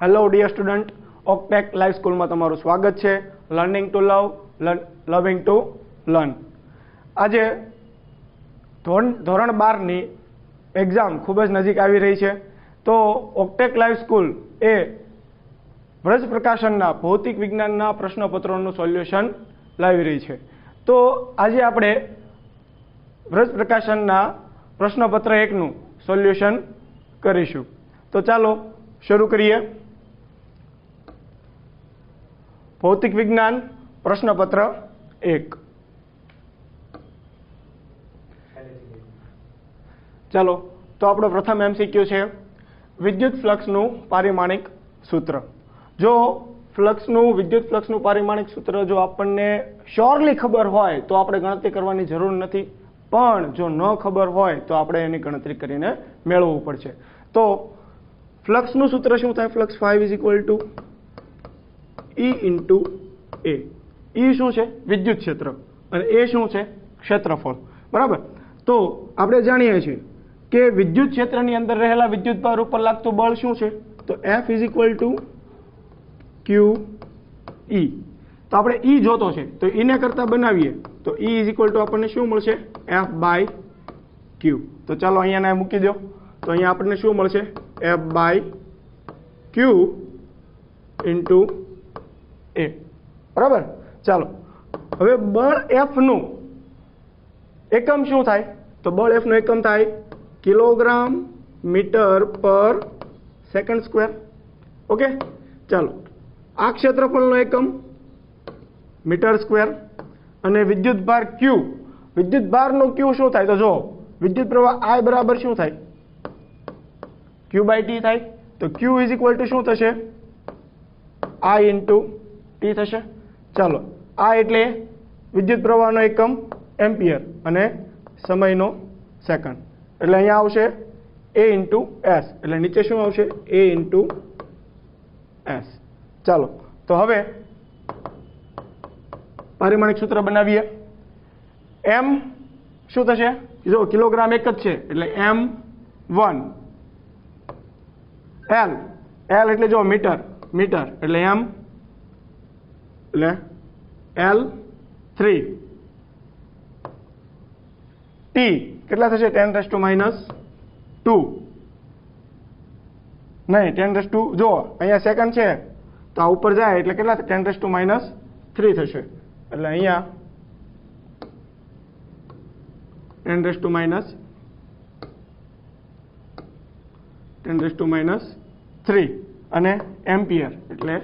Hello dear student, ઓકટેક live સ્કૂલમાં તમારું સ્વાગત છે. લર્નિંગ ટુ લવ, લવિંગ ટુ લર્ન. આજે ધોરણ 12ની એક્ઝામ ખૂબ જ નજીક આવી રહી છે. તો ઓકટેક લાઈવ સ્કૂલ એ વ્રજ પ્રકાશનના ભૌતિક વિજ્ઞાનના પ્રશ્નપત્રોનું સોલ્યુશન લાવી રહી છે. તો આજે આપણે વ્રજ પ્રકાશનના પ્રશ્નપત્ર 1નું સોલ્યુશન કરીશું. તો ચાલો શરૂ કરીએ. ભૌતિક વિજ્ઞાન પ્રશ્નપત્ર 1. ચાલો, તો આપણો પ્રથમ MCQ છે વિદ્યુત ફ્લક્સનું પારિમાણિક સૂત્ર. જો વિદ્યુત ફ્લક્સનું પારિમાણિક સૂત્ર જો આપણને શ્યોરલી ખબર હોય તો આપણે ગણતરી કરવાની જરૂર નથી, પણ જો ન ખબર હોય તો આપણે એની ગણતરી કરીને મેળવવું પડશે. તો ફ્લક્સનું સૂત્ર શું થાય? Flux 5 = E × A. E શું છે? વિદ્યુત ક્ષેત્ર, અને A શું છે? ક્ષેત્રફળ. બરાબર. તો આપણે જાણીએ છીએ કે વિદ્યુત ક્ષેત્રની અંદર રહેલા વિદ્યુત ભાર ઉપર લાગતું બળ શું છે? તો F = QE. તો આપણે E જોતો છે, તો E ને કરતા બનાવીએ તો E = આપણને શું મળશે? F/Q. તો ચાલો અહીંયા મૂકી દો. તો અહીંયા આપણને શું મળશે? F/Q × A. બરાબર. ચાલો, હવે બળ F નું એકમ શું થાય? તો બળ F નું એકમ થાય kg/m/s². ઓકે. ચાલો, આ ક્ષેત્રફળનો એકમ મીટર². અને વિદ્યુત ભાર Q, વિદ્યુત ભારનો Q શું થાય? તો જો વિદ્યુત પ્રવાહ I બરાબર શું થાય? Q/T થાય. તો Q = શું થશે? I × T થશે. ચાલો, આ એટલે વિદ્યુત પ્રવાહનો એકમ એમ્પિયર અને સમયનો સેકન્ડ. એટલે અહીંયા આવશે A × S. એટલે નીચે શું આવશે? A × S. ચાલો, તો હવે પારિમાણિક સૂત્ર બનાવીએ. M શું થશે? જો કિલોગ્રામ એક જ છે એટલે M1. L એટલે જો મીટર એટલે M એટલે L3. T કેટલા થશે? 10⁻². નહીં, 10⁻, જો અહીંયા સેકન્ડ છે તો આ ઉપર જાય એટલે કેટલા? 10⁻³ થશે. એટલે અહીંયા 10⁻³ અને એમ્પિયર એટલે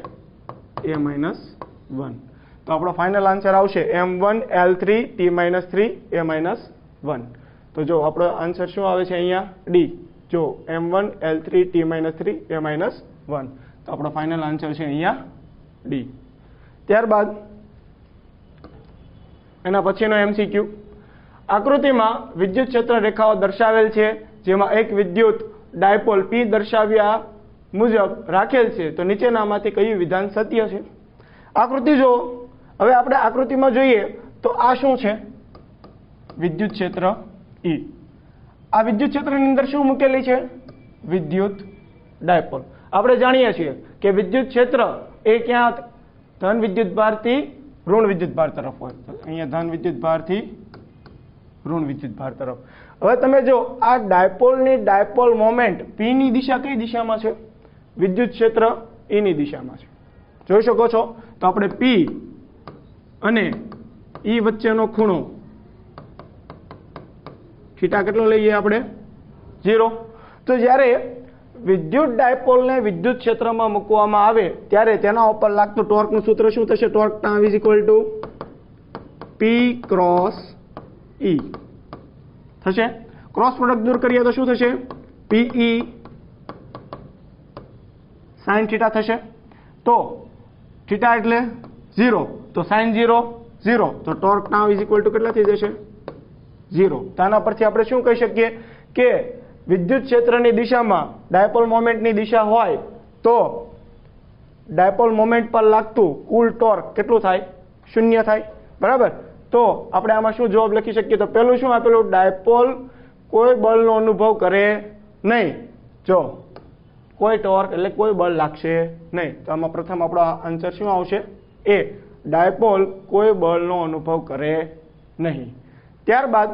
A-1. તો આપણો ફાઇનલ આન્સર આવશે M1 L3 T-3 A-1. તો જો આપણો આન્સર શું આવે છે અહીંયા? D. જો M1 L3 T-3 A-1. તો આપણો ફાઇનલ આન્સર છે અહીંયા D. ત્યારબાદ એના પછીનો MCQ. આકૃતિમાં વિદ્યુત ક્ષેત્ર રેખાઓ દર્શાવેલ છે, જેમાં એક વિદ્યુત ડાયપોલ P દર્શાવ્યા મુજબ રાખેલ છે. તો નીચેનામાંથી કયું વિધાન સત્ય છે? આકૃતિ જો હવે આપણે આકૃતિમાં જોઈએ તો આ શું છે? વિદ્યુત ક્ષેત્ર E. આ વિદ્યુત ક્ષેત્રની અંદર શું મૂકેલી છે? વિદ્યુત ડાયપોલ. આપણે જાણીએ છીએ કે વિદ્યુત ક્ષેત્ર એ ક્યાં ધન વિદ્યુત ભારથી ઋણ વિદ્યુત ભાર તરફ હોય. તો અહીંયા ધન વિદ્યુત ભારથી ઋણ વિદ્યુત ભાર તરફ. હવે તમે જો આ ડાયપોલની ડાયપોલ મોમેન્ટ P ની દિશા કઈ દિશામાં છે? વિદ્યુત ક્ષેત્ર E ની દિશામાં છે. જોઈ શકો છો. તો આપણે P અને E વચ્ચેનો ખૂણો થીટા કેટલો લઈએ આપણે? 0. તો જ્યારે વિદ્યુત ડાયપોલને વિદ્યુત ક્ષેત્રમાં મૂકવામાં આવે ત્યારે તેના ઉપર લાગતું ટોર્કનું સૂત્ર શું થશે? ટોર્ક ટાવ = P×E થશે. ક્રોસ પ્રોડક્ટ દૂર કરીએ તો શું થશે? PE sin θ થશે. તો થીટા એટલે 0, તો sin 0 0. તો ટોર્ક ટાવ = કેટલા થઈ જશે? 0. તો આના પરથી આપણે શું કહી શકીએ કે વિદ્યુત ક્ષેત્રની દિશામાં ડાયપોલ મોમેન્ટની દિશા હોય તો ડાયપોલ મોમેન્ટ પર લાગતું કુલ ટોર્ક કેટલું થાય? 0 થાય. બરાબર. તો આપણે આમાં શું જવાબ લખી શકીએ? તો પહેલું શું આપેલું? ડાયપોલ કોઈ બળનો અનુભવ કરે નહીં. જો કોઈ ટોર્ક એટલે કોઈ બળ લાગશે નહીં. તો આમાં પ્રથમ આપણો આન્સર શું આવશે? એ, ડાયપોલ કોઈ બળનો અનુભવ કરે નહીં. ત્યારબાદ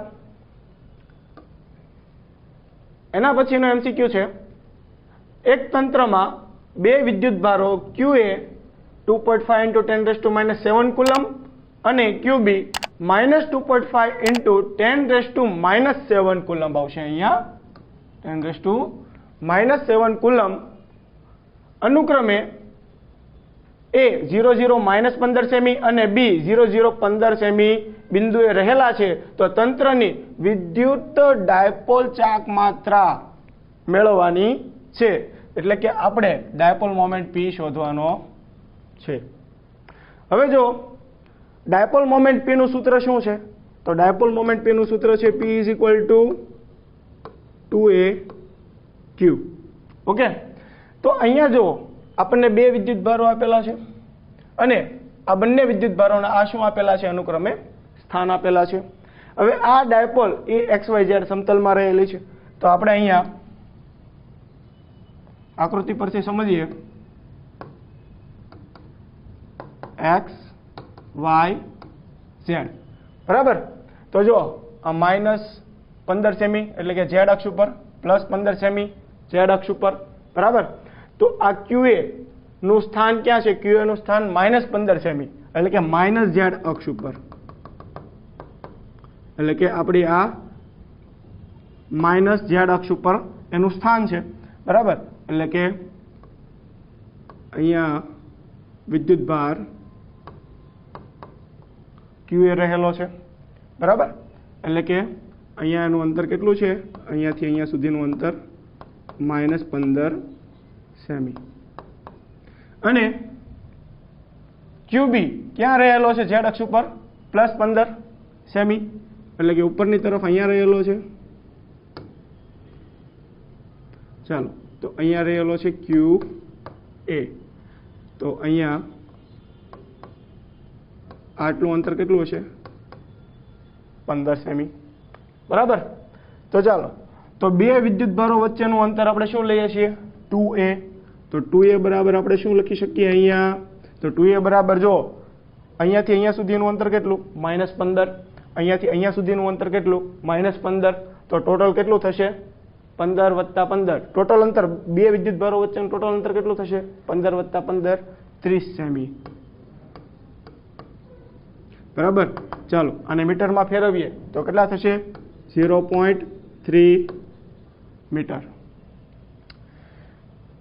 એના પછીનો એમસીક્યુ છે, એક તંત્રમાં બે વિદ્યુતભારો QA 2.5 × 10⁻⁷ કુલમ અને QB -2.5 × 10⁻⁷ કુલમ આવશે. અહીંયા 10⁻⁷ કુલમ અનુક્રમે A 0,0 -15 સેમી અને B 0,0 15 સેમી બિંદુએ રહેલા છે. તો તંત્રની વિદ્યુત ડાયપોલ ચાક માત્રા મેળવવાની છે. એટલે કે આપણે ડાયપોલ મોમેન્ટ P શોધવાનો છે. હવે જો ડાયપોલ મોમેન્ટ P નું સૂત્ર શું છે? તો ડાયપોલ મોમેન્ટ P નું સૂત્ર છે P = 2AQ. ઓકે, તો અહીંયા જો આપણને બે વિદ્યુતભારો આપેલા છે અને આ બંને વિદ્યુતભારોના આ શું આપેલા છે? અનુક્રમે સ્થાન આપેલા છે. હવે આ ડાયપોલ એ XYZ સમતલમાં રહેલી છે. તો આપણે અહીંયા આકૃતિ પરથી સમજીએ, x y z, બરાબર. તો જો આ -15 સેમી એટલે કે z અક્ષ ઉપર, +15 સેમી z અક્ષ ઉપર, બરાબર. તો આ QA નું સ્થાન ક્યાં છે? QA નું સ્થાન -15 સેમી એટલે કે -z અક્ષ ઉપર, એટલે કે આપણી આ -z અક્ષ ઉપર એનું સ્થાન છે, બરાબર. એટલે કે અહીંયા વિદ્યુતભાર QA રહેલો છે, બરાબર. એટલે કે અહીંયા એનું અંતર કેટલું છે? અહીંયાથી અહીંયા સુધીનું અંતર -15 સેમી. અને QB ક્યાં રહેલો છે? z અક્ષ ઉપર +15 સેમી એટલે કે ઉપરની તરફ અહીંયા રહેલો છે. ચાલો, તો અહીંયા રહેલો છે QA. તો અહીંયા આટલું અંતર કેટલું હશે? 15 સેમી, બરાબર. તો ચાલો, તો બે વિદ્યુતભારો વચ્ચેનું અંતર આપણે શું લઈએ છીએ? 2A. તો 2A બરાબર આપણે શું લખી શકીએ અહીંયા? તો 2A બરાબર જો અહીંયાથી અહીંયા સુધીનું અંતર કેટલું? -15. અહીંયાથી અહીંયા સુધીનું અંતર કેટલું? -15. તો ટોટલ કેટલું થશે? 15 + 15. ટોટલ અંતર બે વિદ્યુતભારો વચ્ચેનું ટોટલ અંતર કેટલું થશે? 15 + 15 30 સેમી, બરાબર. ચાલો, આને મીટરમાં ફેરવીએ તો કેટલા થશે? 0.3 મીટર.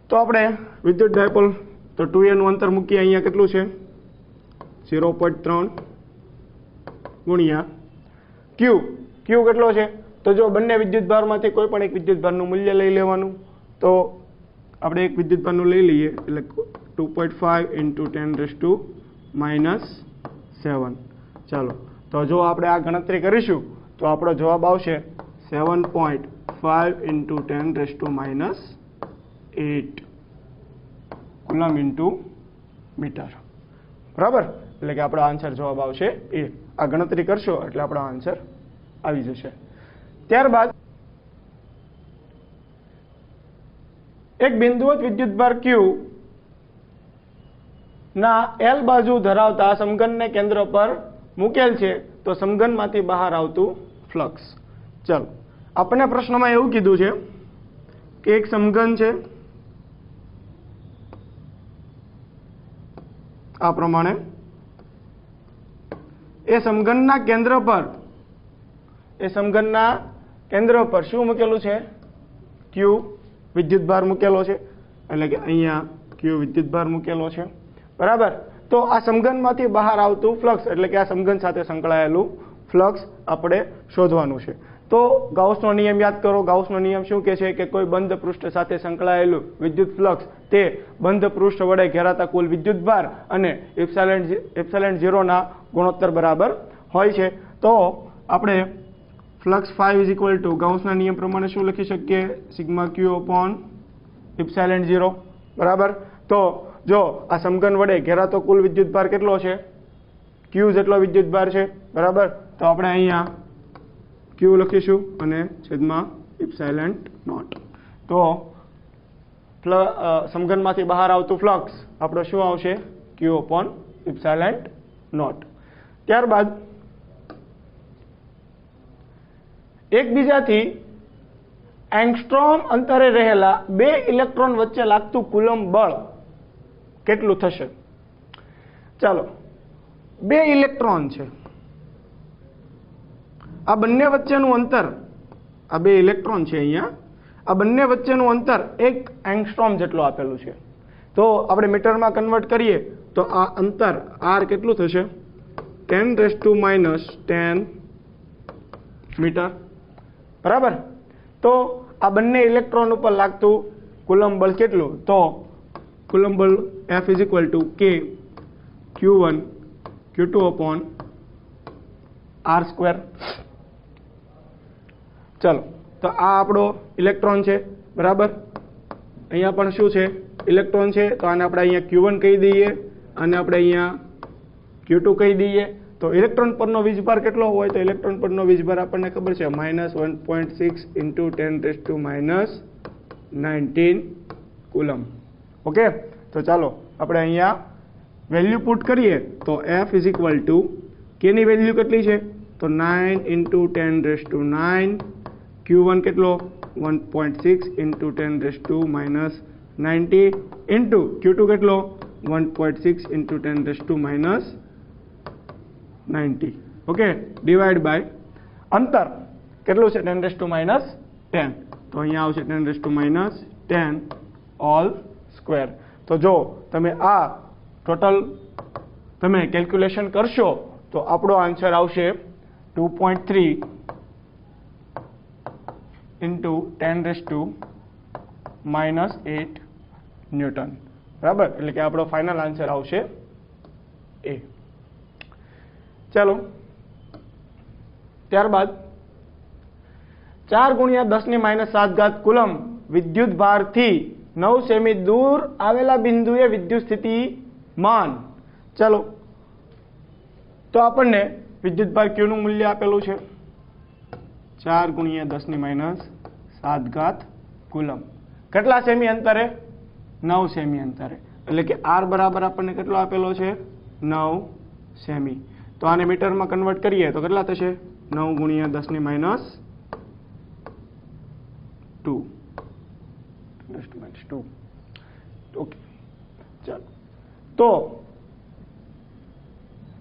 તો આપણે વિદ્યુત ડાયપોલ તો 2A નું અંતર મૂકીએ. અહીંયા કેટલું છે? 0.3 ગુણ્યા Q. Q કેટલો છે? તો જો બંને વિદ્યુતભારમાંથી કોઈ પણ એક વિદ્યુતભારનું મૂલ્ય લઈ લેવાનું. તો આપણે એક વિદ્યુતભારનું લઈ લઈએ એટલે 2.5 × 10⁻⁷. ચાલો, તો જો આપણે આ ગણતરી કરીશું તો આપણો જવાબ આવશે 7.5 × 10⁻8 કુલમ * મીટર, બરાબર. એટલે કે આપણો આન્સર જવાબ આવશે એ. આ ગણતરી કરશો એટલે આપણો આન્સર આવી જશે. ત્યારબાદ એક બિંદુવત વિદ્યુતભાર Q ના L બાજુ ધરાવતા સમઘનને કેન્દ્ર પર મૂકેલ છે. તો સમઘનમાંથી બહાર આવતું ફ્લક્સ. ચાલો, આપણને પ્રશ્નમાં એવું કીધું છે કે એક સમઘન છે આ પ્રમાણે, એ સમઘનના કેન્દ્ર પર શું મૂકેલું છે? Q વિદ્યુતભાર મૂકેલો છે. એટલે કે અહીંયા Q વિદ્યુતભાર મૂકેલો છે, બરાબર. તો આ સમઘનમાંથી બહાર આવતું ફ્લક્સ એટલે કે આ સમઘન સાથે સંકળાયેલું ફ્લક્સ આપણે શોધવાનું છે. તો ગાઉસનો નિયમ યાદ કરો. ગાઉસનો નિયમ શું કહે છે? કે કોઈ બંધ પૃષ્ઠ સાથે સંકળાયેલું વિદ્યુત ફ્લક્સ તે બંધ પૃષ્ઠ વડે ઘેરાતા કુલ વિદ્યુતભાર અને ε0 ના ગુણોત્તર બરાબર હોય છે. તો આપણે ફ્લક્સ φ = ગાઉસના નિયમ પ્રમાણે શું લખી શકીએ? σq/ε0, બરાબર. તો જો આ સમઘન વડે ઘેરાતો કુલ વિદ્યુતભાર કેટલો છે? Q જેટલો વિદ્યુતભાર છે, બરાબર. તો આપણે અહીંયા Q લખીશું અને છેદમાં ε0. તો સમઘનમાંથી બહાર આવતું ફ્લક્સ આપણો શું આવશે? Q/ε0. ત્યારબાદ એકબીજાથી એંગસ્ટ્રોમ અંતરે રહેલા બે ઇલેક્ટ્રોન વચ્ચે લાગતું કુલમ બળ કેટલું થશે? ચાલો, બે ઇલેક્ટ્રોન છે, આ બંને વચ્ચેનું અંતર, આ બે ઇલેક્ટ્રોન છે અહીંયા, આ બંને વચ્ચેનું અંતર 1 એંગસ્ટ્રોમ જેટલું આપેલું છે. તો આપણે મીટરમાં કન્વર્ટ કરીએ તો આ અંતર r કેટલું થશે? 10⁻10 મીટર, બરાબર. તો આ બંને ઇલેક્ટ્રોન ઉપર લાગતું કુલમ બળ કેટલું? તો કુલમ બળ F = K Q1 Q2/r². ચલો, તો આ આપણો ઇલેક્ટ્રોન છે, બરાબર. અહીંયા પણ શું છે? ઇલેક્ટ્રોન છે. તો આને આપણે અહીંયા Q1 કહી દઈએ અને આપણે અહીંયા Q2 કહી દઈએ. તો ઇલેક્ટ્રોન પરનો વીજભાર કેટલો હોય? તો ઇલેક્ટ્રોન પરનો વીજભાર આપણને ખબર છે -1.6 × 10⁻19 કુલમ. ઓકે, તો ચાલો આપણે અહીંયા વેલ્યુ પુટ કરીએ તો F = K ની વેલ્યુ કેટલી છે? તો 9 × 10⁻9. Q1 કેટલો? 1.6 × 10⁻90 ઇન્ટુ Q2 કેટલો? 1.6 × 10⁻90. ઓકે, ડિવાઈડ બાય અંતર કેટલું છે? 10⁻10. તો અહીંયા આવશે 10⁻10 હોલ સ્ક્વેર. તો જો તમે આ ટોટલ તમે કેલ્ક્યુલેશન કરશો તો આપણો આન્સર આવશે 2.3 × 10⁻8 ન્યૂટન, બરાબર. એટલે કે આપણો ફાઇનલ આન્સર આવશે એ. ચાલો, ત્યારબાદ 4 × 10⁻7 કુલમ વિદ્યુત ભારથી 9 સેમી દૂર આવેલા બિંદુએ વિદ્યુત સ્થિતિમાન. ચાલો, તો આપણને વિદ્યુત ભાર Q નું મૂલ્ય આપેલું છે 4 × 10⁻7 કુલમ. કેટલા સેમી અંતરે? 9 સેમી અંતરે. એટલે કે R બરાબર આપણને કેટલો આપેલો છે? 9 સેમી. તો આને મીટરમાં કન્વર્ટ કરીએ તો કેટલા થશે? 9 × 10⁻2. ઓકે, ચાલો. તો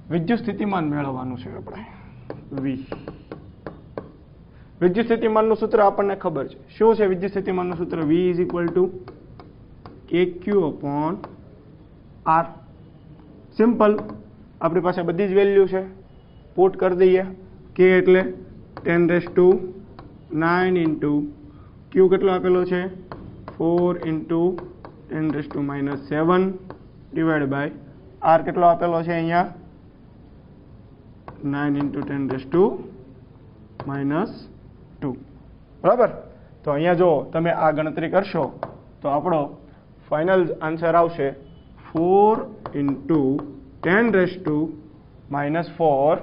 વિદ્યુત સ્થિતિમાન મેળવવાનું છે આપણે. V વિદ્યુત સ્થિતિમાનનું સૂત્ર આપણને ખબર છે. શું છે વિદ્યુત સ્થિતિમાનનું સૂત્ર? V = KQ/R. સિમ્પલ, આપણી પાસે બધી જ વેલ્યુ છે, પુટ કરી દઈએ. K એટલે 10⁻9 Q કેટલો આપેલો છે? 4 × 10⁻7 ડિવાઈડ બાય R કેટલો આપેલો છે અહીંયા? 9 × 10⁻2. બરાબર. તો અહીંયા જો તમે આ ગણતરી કરશો તો આપણો ફાઇનલ આન્સર આવશે 4 × 10⁻4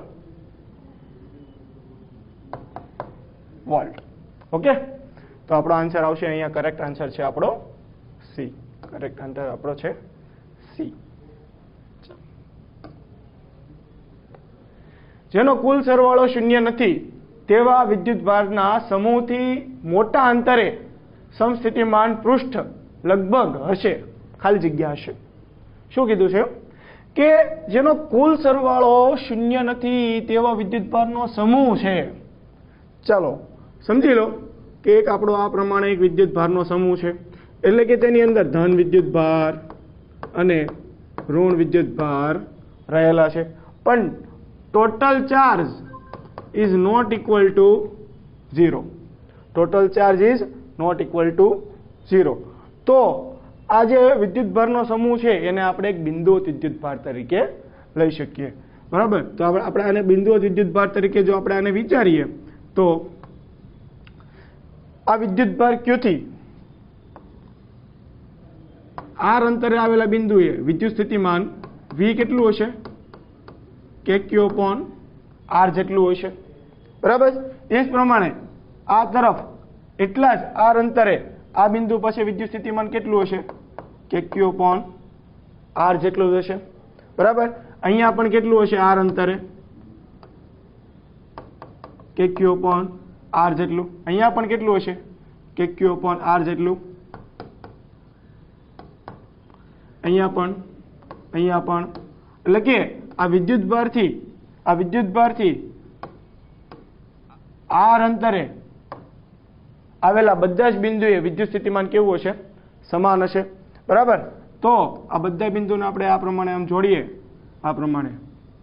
વોલ્ટ. ઓકે, તો આપણો આન્સર આવશે અહીંયા, કરેક્ટ આન્સર છે આપણો C. કરેક્ટ આન્સર આપણો છે C. જેનો કુલ સરવાળો 0 નથી તેવા વિદ્યુતભારના સમૂહથી મોટા અંતરે સમસ્થિતિમાન પૃષ્ઠ લગભગ હશે, ખાલી જગ્યા હશે. શું કીધું છે? કે જેનો કુલ સરવાળો 0 નથી તેવા વિદ્યુતભારનો સમૂહ છે. ચાલો સમજી લો કે એક આપણો આ પ્રમાણે એક વિદ્યુતભારનો સમૂહ છે, એટલે કે તેની અંદર ધન વિદ્યુતભાર અને ઋણ વિદ્યુતભાર રહેલા છે, પણ total charge is not equal to 0. Total charge is not equal to 0. તો આ જે વિદ્યુતભારનો સમૂહ છે એને આપણે એક બિંદુવત વિદ્યુતભાર તરીકે લઈ શકીએ, બરાબર. તો આપણે આને બિંદુવત વિદ્યુતભાર તરીકે જો આપણે આને વિચારીએ તો આ વિદ્યુતભાર Q થી R અંતરે આવેલા બિંદુએ વિદ્યુત સ્થિતિમાન V કેટલું હશે? KQ/R જેટલું હશે, બરાબર. એ જ પ્રમાણે આ તરફ એટલા જ R અંતરે આ બિંદુ પછી વિદ્યુત સ્થિતિમાન કેટલું હશે કે Q upon R જેટલું જ હશે બરાબર અહીંયા પણ કેટલું હશે R અંતરે કે Q upon R જેટલું અહીંયા પણ કેટલું હશે કે Q upon R જેટલું અહીંયા પણ એટલે કે આ વિદ્યુત ભારથી R અંતરે આવેલા બધા જ બિંદુએ વિદ્યુત સ્થિતિમાન કેવું હશે સમાન હશે બરાબર તો આ બધા બિંદુને આપણે આ પ્રમાણે આમ જોડીએ આ પ્રમાણે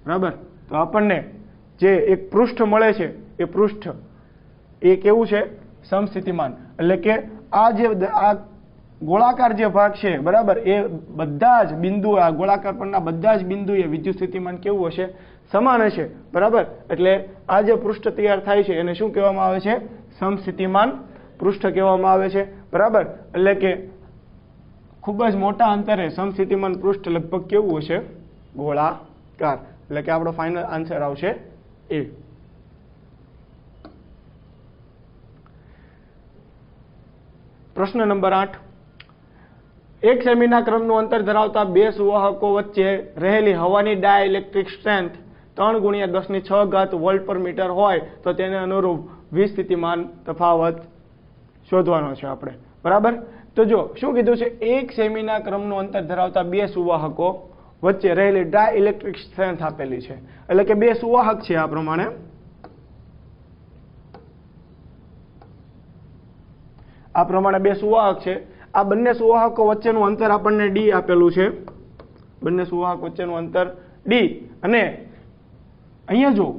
બરાબર તો આપણને જે એક પૃષ્ઠ મળે છે એ પૃષ્ઠ એ કેવું છે સમસ્થિતિમાન એટલે કે આ ગોળાકાર જે ભાગ છે બરાબર એ બધા જ બિંદુ આ ગોળાકાર પરના બધા જ બિંદુએ વિદ્યુત સ્થિતિમાન કેવું હશે સમાન હશે બરાબર એટલે આ જે પૃષ્ઠ તૈયાર થાય છે એને શું કહેવામાં આવે છે સમસ્થિતિમાન પૃષ્ઠ કહેવામાં આવે છે બરાબર એટલે કે ખૂબ જ મોટા અંતરે સમસ્થિતિમાન પૃષ્ઠ લગભગ કેવું હશે ગોળાકાર એટલે કે આપણો ફાઇનલ આન્સર આવશે એ પ્રશ્ન નંબર 8 એક સેમીના ક્રમનું અંતર ધરાવતા બે સુવાહકો વચ્ચે રહેલી હવાની ડાઇલેક્ટ્રિક સ્ટ્રેન્થ 3 × 10⁶ વોલ્ટ પર મીટર હોય તો તેને અનુરૂપ વિસ્થિતિમાન તફાવત શોધવાનો છે આપણે બરાબર તો જો શું કીધું છે એક સેમીના ક્રમનું અંતર ધરાવતા બે સુવાહકો વચ્ચે રહેલી ડાઇલેક્ટ્રિક સ્ટ્રેન્થ આપેલી છે એટલે કે બે સુવાહક છે આ પ્રમાણે બે સુવાહક છે આ બંને સુવાહકો વચ્ચેનું અંતર આપણને d આપેલું છે બંને સુવાહક વચ્ચેનું અંતર d અને અહીંયા જો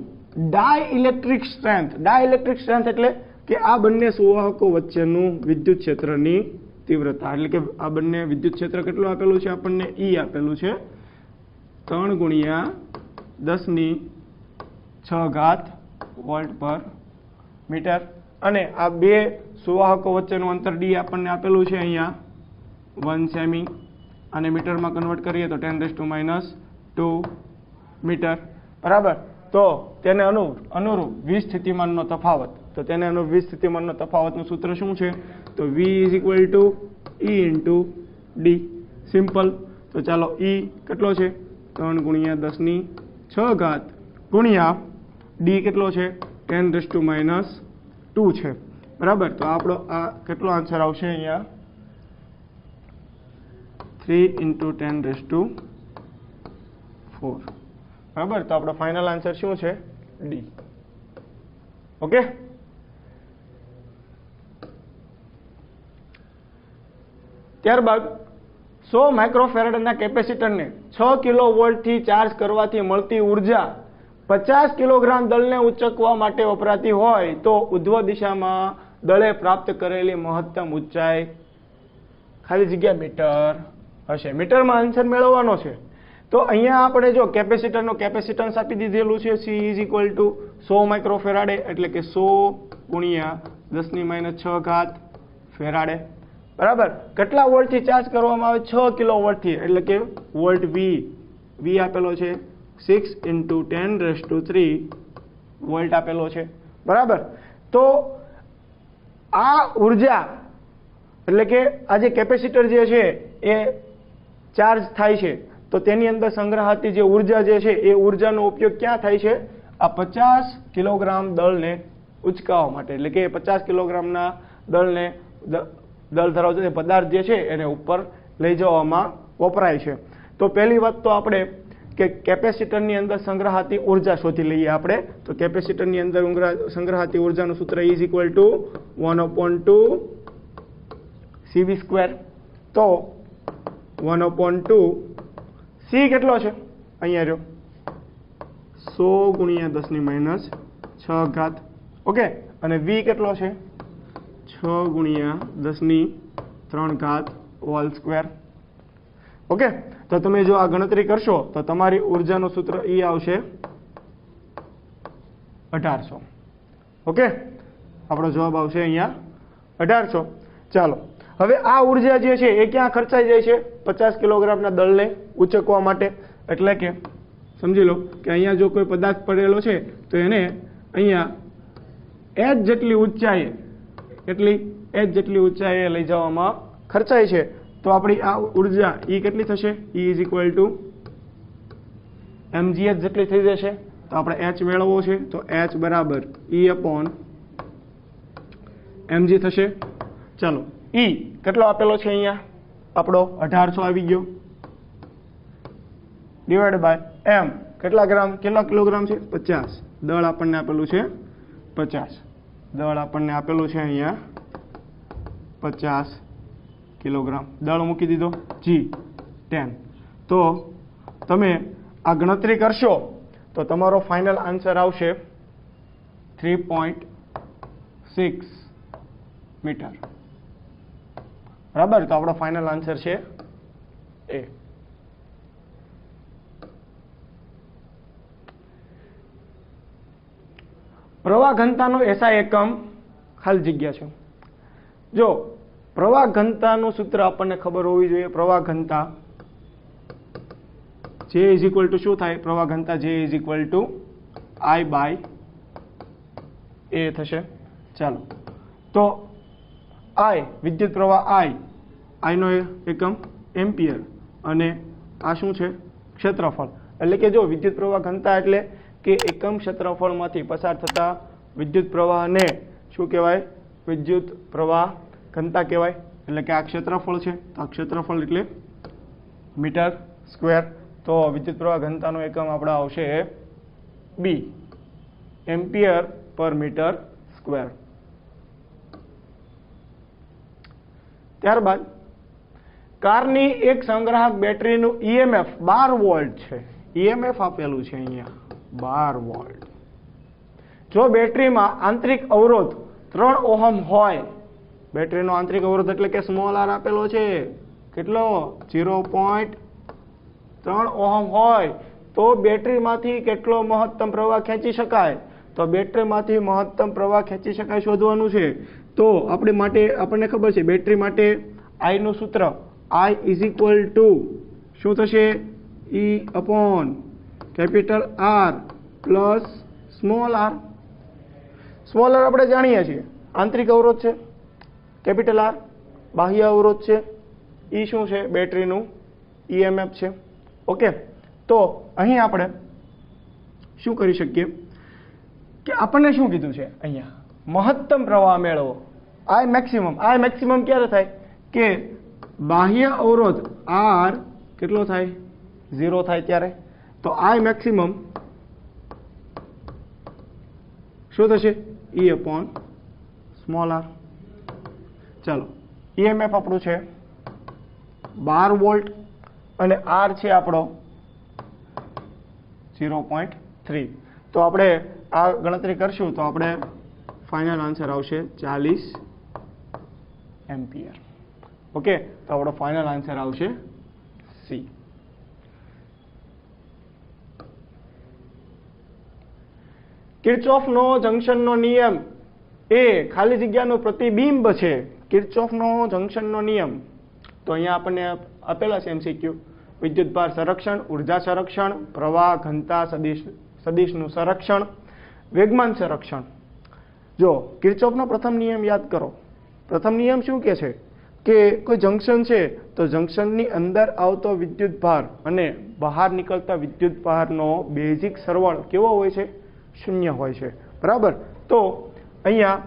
ડાઇલેક્ટ્રિક સ્ટ્રેન્થ એટલે કે આ બંને સુવાહકો વચ્ચેનું વિદ્યુત ક્ષેત્રની તીવ્રતા એટલે કે આ બંને વિદ્યુત ક્ષેત્ર કેટલું આપેલું છે આપણને E આપેલું છે 3 × 10⁶ વોલ્ટ પર મીટર અને આ બે સુવાહકો વચ્ચેનું અંતર d આપણને આપેલું છે અહીંયા 1 સેમી અને મીટરમાં કન્વર્ટ કરીએ તો 10⁻²મીટર બરાબર તો તેને અનુરૂપ વિસ્થિતિમાનનો તફાવત તફાવતનું સૂત્ર શું છે તો V = E × d સિમ્પલ તો ચાલો E કેટલો છે 3 × 10⁶ ગુણ્યા d કેટલો છે 10⁻² છે બરાબર તો આપણો આ કેટલો આન્સર આવશે અહીંયા 3 × 10⁻⁴ બરાબર તો આપણો ફાઇનલ આન્સર શું છે D ઓકે ત્યારબાદ 100 માઇક્રોફેરાડના કેપેસિટરને 6 કિલોવોલ્ટથી ચાર્જ કરવાથી મળતી ઉર્જા 50 કિલોગ્રામ દળને ઉંચકવા માટે વપરાતી હોય તો ઉધ્વ દિશામાં દળે પ્રાપ્ત કરેલી મહત્તમ ઊંચાઈ ખાલી જગ્યા મીટર હશે મીટરમાં આન્સર મેળવવાનો છે તો અહીંયા આપણે જો કેપેસિટરનો કેપેસિટન્સ આપી દીધેલું છે C = 100 માઇક્રોફેરાડે એટલે કે 100 × 10⁻⁶ ફેરાડે બરાબર કેટલા વોલ્ટથી ચાર્જ કરવામાં આવે 6 કિલોવોલ્ટથી એટલે કે વોલ્ટ V આપેલો છે 6 × 10⁻³ વોલ્ટ આપેલો છે બરાબર તો આ ઉર્જા એટલે કે આ જે કેપેસિટર જે છે એ ચાર્જ થાય છે તો તેની અંદર સંગ્રહાતી જે ઉર્જા જે છે એ ઉર્જાનો ઉપયોગ ક્યાં થાય છે આ 50 કિલોગ્રામ દળને ઉચકાવવા માટે એટલે કે 50 કિલોગ્રામના દળ ધરાવતો પદાર્થ જે છે એને ઉપર લઈ જવામાં વપરાય છે તો પહેલી વાત તો આપણે કે કેપેસિટરની અંદર સંગ્રહાતી ઉર્જા શોધી લઈએ આપણે તો કેપેસિટરની અંદર સંગ્રહાતી ઉર્જાનું સૂત્ર E = 1/2 CV². તો 1/2 C કેટલો છે અહીંયા રહ્યો 100 × 10⁻⁶ ઓકે અને V કેટલો છે 6 × 10⁻³ ઓકે તો તમે જો આ ગણતરી કરશો તો તમારી ઉર્જાનું સૂત્ર E આવશે 1800 ઓકે આપણો જવાબ આવશે અહીંયા 1800 ચાલો હવે આ ઉર્જા જે છે એ ક્યાં ખર્ચાઈ જાય છે 50 કિલોગ્રામના દળને ઉંચકવા માટે એટલે કે સમજી લો કે અહીંયા જો કોઈ પદાર્થ પડેલો છે તો એને અહીંયા h જેટલી ઊંચાઈએ કેટલી h જેટલી ઊંચાઈએ લઈ જવામાં ખર્ચાય છે તો આપણી આ ઉર્જા E કેટલી થશે E is equal two mgh જેટલી થઈ જશે તો આપણે h મેળવવો છે તો h બરાબર E અપોન mg થશે ચાલો E કેટલો આપેલો છે અહીંયા આપણો 1800 આવી ગયો ડિવાઇડ બાય m કેટલા કિલોગ્રામ છે 50 દળ આપણને આપેલું છે 50 દળ આપણને આપેલું છે અહીંયા 50 કિલોગ્રામ દળ મૂકી દીધો G10 તો તમે આ ગણતરી કરશો તો તમારો ફાઇનલ આન્સર આવશે 3.6 મીટર બરાબર તો આપણો ફાઇનલ આન્સર છે એ પ્રવાહ ઘનતાનો એસઆઈ એકમ ખાલી જગ્યા છે જો પ્રવાહ ઘનતાનું સૂત્ર આપણને ખબર હોવી જોઈએ પ્રવાહ ઘનતા J ઇઝ ઇક્વલ ટુ શું થાય પ્રવાહ ઘનતા J is equal to I by A થશે ચાલો તો I વિદ્યુત પ્રવાહ I નો એકમ એમ્પિયર અને આ શું છે ક્ષેત્રફળ એટલે કે જો વિદ્યુત પ્રવાહ ઘનતા એટલે કે એકમ ક્ષેત્રફળમાંથી પસાર થતા વિદ્યુત પ્રવાહને શું કહેવાય વિદ્યુત પ્રવાહ ઘનતા કહેવાય એટલે કે આ ક્ષેત્રફળ છે તો આ ક્ષેત્રફળ એટલે મીટર સ્ક્વેર તો વિદ્યુત પ્રવાહ ઘનતાનો એકમ આપણે આવશે B એમ્પિયર પર મીટર સ્ક્વેર ત્યારબાદ કારની એક સંગ્રાહક બેટરીનું EMF 12 વોલ્ટ છે EMF આપેલું છે અહીંયા 12 વોલ્ટ જો બેટરીમાં આંતરિક અવરોધ 3 ઓહમ હોય બેટરીનો આંતરિક અવરોધ એટલે કે સ્મોલ r આપેલો છે કેટલો 0.3 ઓહમ હોય તો બેટરીમાંથી કેટલો મહત્તમ પ્રવાહ ખેંચી શકાય તો બેટરીમાંથી મહત્તમ પ્રવાહ ખેંચી શકાય શોધવાનું છે તો આપણને ખબર છે બેટરી માટે I નું સૂત્ર I ઇઝ ઇક્વલ ટુ શું થશે E upon capital R plus small r આપણે જાણીએ છીએ આંતરિક અવરોધ છે કેપિટલ R બાહ્ય અવરોધ છે E શું છે બેટરીનું EMF છે ઓકે તો અહીં આપણે શું કરી શકીએ કે આપણને શું કીધું છે અહીંયા મહત્તમ પ્રવાહ મેળવો I મેક્સિમમ ક્યારે થાય કે બાહ્ય અવરોધ R કેટલો થાય 0 થાય ત્યારે તો I મેક્સિમમ શું થશે E અપોન સ્મોલ r ચાલો EMF આપણું છે 12 વોલ્ટ અને R છે આપણો 0.3 તો આપણે આ ગણતરી કરશું તો આપણે ફાઇનલ આન્સર આવશે 40 એમ્પિયર ઓકે તો આપણો ફાઇનલ આન્સર આવશે સી કિર્ચોફનો જંકશનનો નિયમ એ ખાલી જગ્યાનું પ્રતિબિંબ છે કિર્ચોફનો જંકશનનો નિયમ તો અહીંયા આપણને આપેલા છે એમસીક્યુ વિદ્યુતભાર સંરક્ષણ ઉર્જા સંરક્ષણ પ્રવાહ ઘનતા સદિશનું સંરક્ષણ વેગમાન સંરક્ષણ જો કિર્ચોફનો પ્રથમ નિયમ યાદ કરો પ્રથમ નિયમ શું કહે છે કે કોઈ જંકશન છે તો જંકશનની અંદર આવતો વિદ્યુતભાર અને બહાર નીકળતા વિદ્યુતભારનો બેઝિક સરવાળો કેવો હોય છે શૂન્ય હોય છે બરાબર તો અહીંયા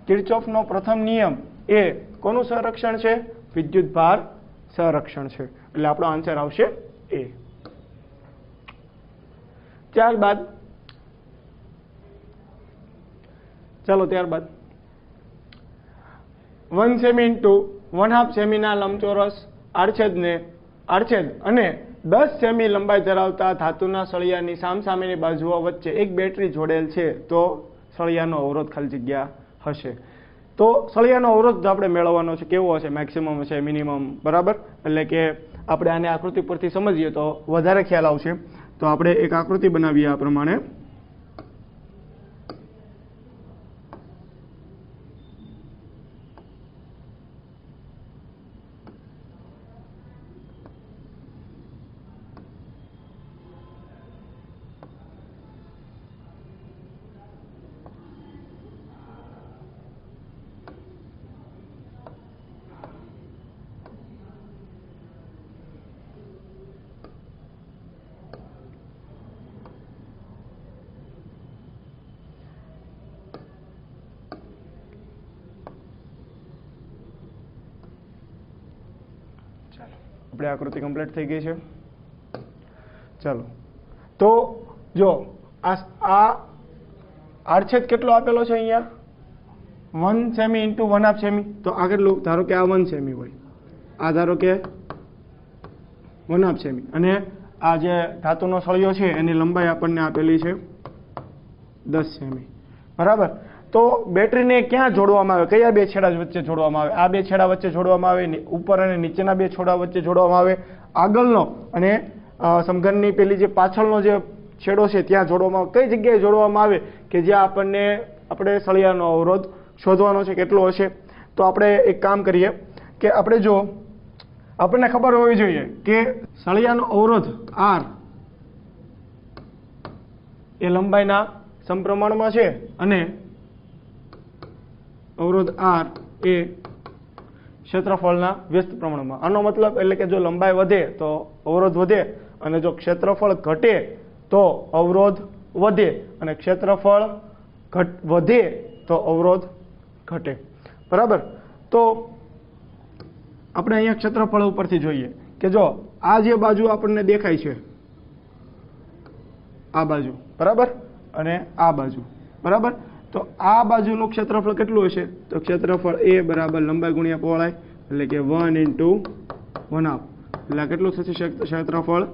કિર્ચોફનો પ્રથમ નિયમ એ કોનું સંરક્ષણ છે વિદ્યુતભાર સંરક્ષણ છે એટલે આપણો આન્સર આવશે એ ત્યારબાદ 1 સેમી ઇન્ટુ 1/2 સેમીના લંબચોરસ આડછેદ અને 10 સેમી લંબાઈ ધરાવતા ધાતુના સળિયાની સામસામેની બાજુઓ વચ્ચે એક બેટરી જોડેલ છે તો સળિયાનો અવરોધ ખાલી જગ્યા હશે તો સળિયાનો અવરોધ આપણે મેળવવાનો છે કેવો હશે મેક્સિમમ હશે મિનિમમ બરાબર એટલે કે આપણે આને આકૃતિ પરથી સમજીએ તો વધારે ખ્યાલ આવશે તો આપણે એક આકૃતિ બનાવીએ આ પ્રમાણે આપણે આકૃતિ કમ્પ્લીટ થઈ ગઈ છે. ચાલો, તો જો આ આડછેદ કેટલો આપેલો છે અહીંયા 1 સેમી ઇન્ટુ 1/2 સેમી. તો આ કેટલું? ધારો કે આ 1 સેમી હોય, આ ધારો કે 1/2 સેમી, અને આ જે ધાતુનો સળિયો છે એની લંબાઈ આપણને આપેલી છે 10 સેમી. બરાબર. તો બેટરીને ક્યાં જોડવામાં આવે? કયા બે છેડા વચ્ચે જોડવામાં આવે? આ બે છેડા વચ્ચે જોડવામાં આવે, ઉપર અને નીચેના બે છેડા વચ્ચે જોડવામાં આવે, આગળનો અને સમઘનની પેલી જે પાછળનો જે છેડો છે ત્યાં જોડવામાં આવે. કઈ જગ્યાએ જોડવામાં આવે કે જ્યાં આપણે સળિયાનો અવરોધ શોધવાનો છે કેટલો હશે? તો આપણે એક કામ કરીએ કે આપણે જો આપણને ખબર હોવી જોઈએ કે સળિયાનો અવરોધ R એ લંબાઈના સમપ્રમાણમાં છે અને અવરોધ R એ ક્ષેત્રફળના વ્યસ્ત પ્રમાણમાં. આનો મતલબ એટલે કે જો લંબાઈ વધે તો અવરોધ વધે, અને જો ક્ષેત્રફળ ઘટે તો અવરોધ વધે, અને ક્ષેત્રફળ વધે તો અવરોધ ઘટે. બરાબર. તો આપણે અહીંયા ક્ષેત્રફળ ઉપરથી જોઈએ કે જો આ જે બાજુ આપણને દેખાય છે, આ બાજુ, બરાબર, અને આ બાજુ, બરાબર. તો આ બાજુનું ક્ષેત્રફળ કેટલું હશે? તો ક્ષેત્રફળ A બરાબર લંબાઈ ગુણ્યા પહોળાઈ, એટલે કે 1 ઇન્ટુ 1/2. એટલે આ કેટલું થશે ક્ષેત્રફળ?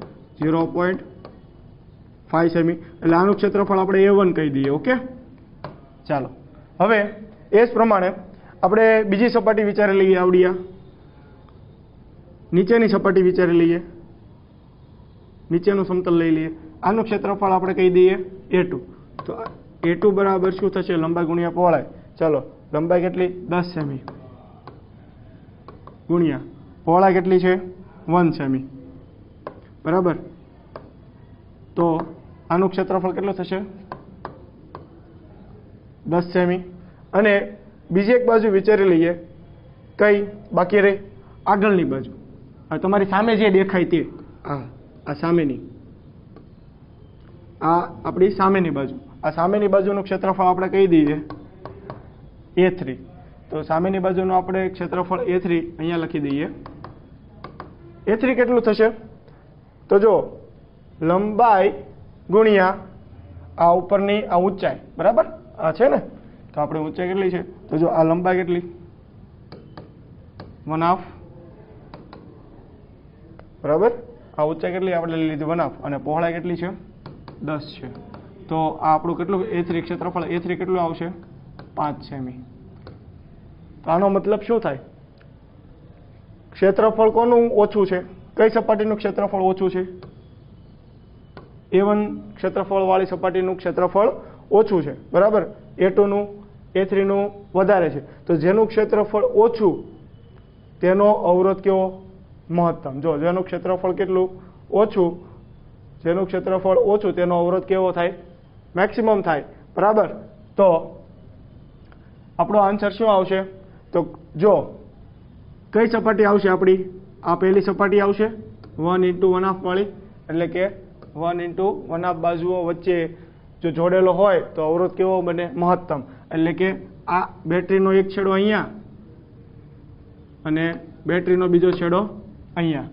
0.5 સેમી. એટલે આનું ક્ષેત્રફળ આપણે A1 કહી દઈએ. ઓકે, ચાલો. હવે એ જ પ્રમાણે આપણે બીજી સપાટી વિચારી લઈએ. આવડિયા નીચેની સપાટી વિચારી લઈએ, નીચેનું સમતલ લઈ લઈએ. આનું ક્ષેત્રફળ આપણે કહી દઈએ A2. તો A2 બરાબર શું થશે? લંબાઈ ગુણ્યા પહોળાઈ. ચાલો, લંબાઈ કેટલી? 10 સેમી ગુણ્યા પહોળાઈ કેટલી છે? 1 સેમી. બરાબર. તો આનું ક્ષેત્રફળ કેટલું થશે? 10 સેમી. અને બીજી એક બાજુ વિચારી લઈએ. કઈ બાકી રહી? આગળની બાજુ. તમારી સામે જે દેખાય તે, આ સામેની, આ આપણી સામેની બાજુ. આ સામેની બાજુનું ક્ષેત્રફળ આપણે કહી દઈએ A3. તો સામેની બાજુનું આપણે ક્ષેત્રફળ A3 અહીંયા લખી દઈએ. A3 કેટલું થશે? તો જો લંબાઈ ગુણ્યા આ ઉપરની આ ઊંચાઈ, બરાબર, આ છે ને, તો આપણે ઊંચાઈ કેટલી છે? તો જો આ લંબાઈ કેટલી? 1/2, બરાબર. આ ઊંચાઈ કેટલી આપણે લઈ લીધી? 1/2, અને પહોળાઈ કેટલી છે? 10 છે. તો આ આપણું કેટલું A3 ક્ષેત્રફળ? A3 કેટલું આવશે? 5 સેમી. તો આનો મતલબ શું થાય? ક્ષેત્રફળ કોનું ઓછું છે? કઈ સપાટીનું ક્ષેત્રફળ ઓછું છે? A1 ક્ષેત્રફળ વાળી સપાટીનું ક્ષેત્રફળ ઓછું છે, બરાબર. A2 નું, A3 નું વધારે છે. તો જેનું ક્ષેત્રફળ ઓછું તેનો અવરોધ કેવો? મહત્તમ. જો જેનું ક્ષેત્રફળ કેટલું? ઓછું. જેનું ક્ષેત્રફળ ઓછું તેનો અવરોધ કેવો થાય? મેક્સિમમ થાય, બરાબર. તો આપણો આન્સર શું આવશે? તો જો કઈ સપાટી આવશે આપણી? આ પહેલી સપાટી આવશે 1 ઇન્ટુ 1/2 વાળી, એટલે કે 1 ઇન્ટુ 1/2 બાજુઓ વચ્ચે જો જોડેલો હોય તો અવરોધ કેવો બને? મહત્તમ. એટલે કે આ બેટરીનો એક છેડો અહીંયા અને બેટરીનો બીજો છેડો અહીંયા,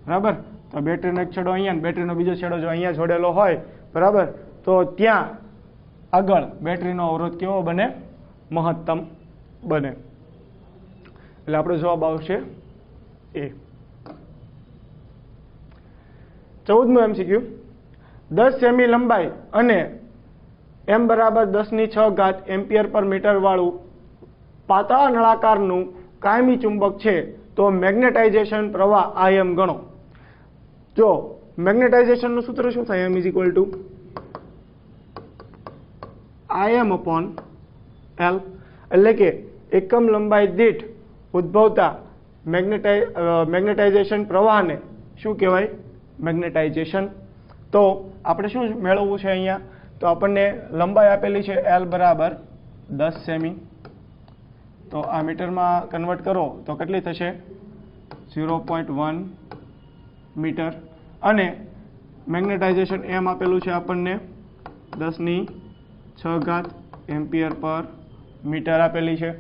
બરાબર. તો બેટરીનો એક છેડો અહીંયા અને બેટરીનો બીજો છેડો જો અહીંયા જોડેલો હોય, બરાબર, તો ત્યાં આગળ બેટરીનો અવરોધ કેવો બને? મહત્તમ બને. એટલે આપણો જવાબ આવશે A. 14મું MCQ. 10 સેમી લંબાઈ અને m બરાબર 10⁶ એમ્પિયર પર મીટર વાળું પાતળા નળાકારનું કાયમી ચુંબક છે, તો મેગ્નેટાઇઝેશન પ્રવાહ Im ગણો. જો મેગ્નેટાઇઝેશનનું સૂત્ર શું થાય? M = Im/L. એટલે કે એકમ લંબાઈ દીઠ ઉદ્ભવતા મેગ્નેટાઇઝેશન પ્રવાહને શું કહેવાય? મેગ્નેટાઇઝેશન. તો આપણે શું મેળવવું છે અહીંયા? તો આપણને લંબાઈ આપેલી છે L બરાબર 10 સેમી. તો આ મીટરમાં કન્વર્ટ કરો તો કેટલી થશે? 0.1 મીટર. અને મેગ્નેટાઇઝેશન M આપેલું છે આપણને 10⁶ એમ્પિયર પર મીટર આપેલી છે.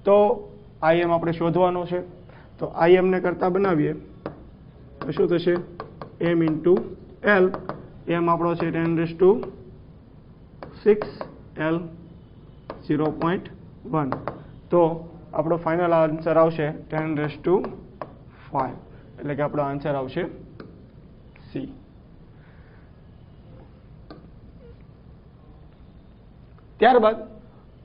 તો Im આપણે શોધવાનો છે. તો I એમને કરતા બનાવીએ તો શું થશે m ઇન્ટુ L, m આપણો છે 10⁶ L 0.1, તો આપણો ફાઇનલ આન્સર આવશે 10⁵ એટલે કે આપણો આન્સર આવશે C. ત્યારબાદ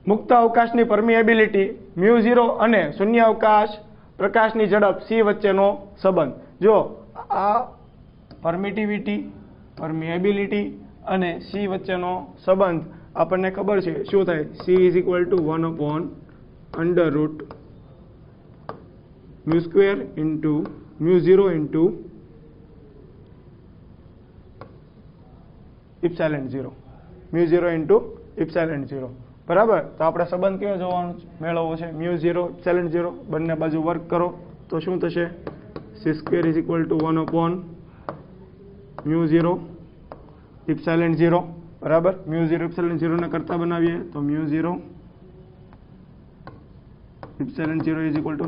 મુક્ત અવકાશની પરમિએબિલિટી μ0 અને શૂન્ય અવકાશ પ્રકાશની ઝડપ c વચ્ચેનો સંબંધ. જો આ પરમિએબિલિટી અને c વચ્ચેનો સંબંધ આપણને ખબર છે શું થાય, c = 1/√μ² ઇન્ટુ μ0 ઇન્ટુ ε0, μ0 ઇન્ટુ ε0, બરાબર. તો આપણે સંબંધ કેવો જોવાનો મેળવવો છે, μ0 ε0, બંને બાજુ વર્ક કરો તો શું થશે, c² = 1/μ0 ε0, બરાબર. μ0 ε0 ને કરતા બનાવીએ તો μ0 ε0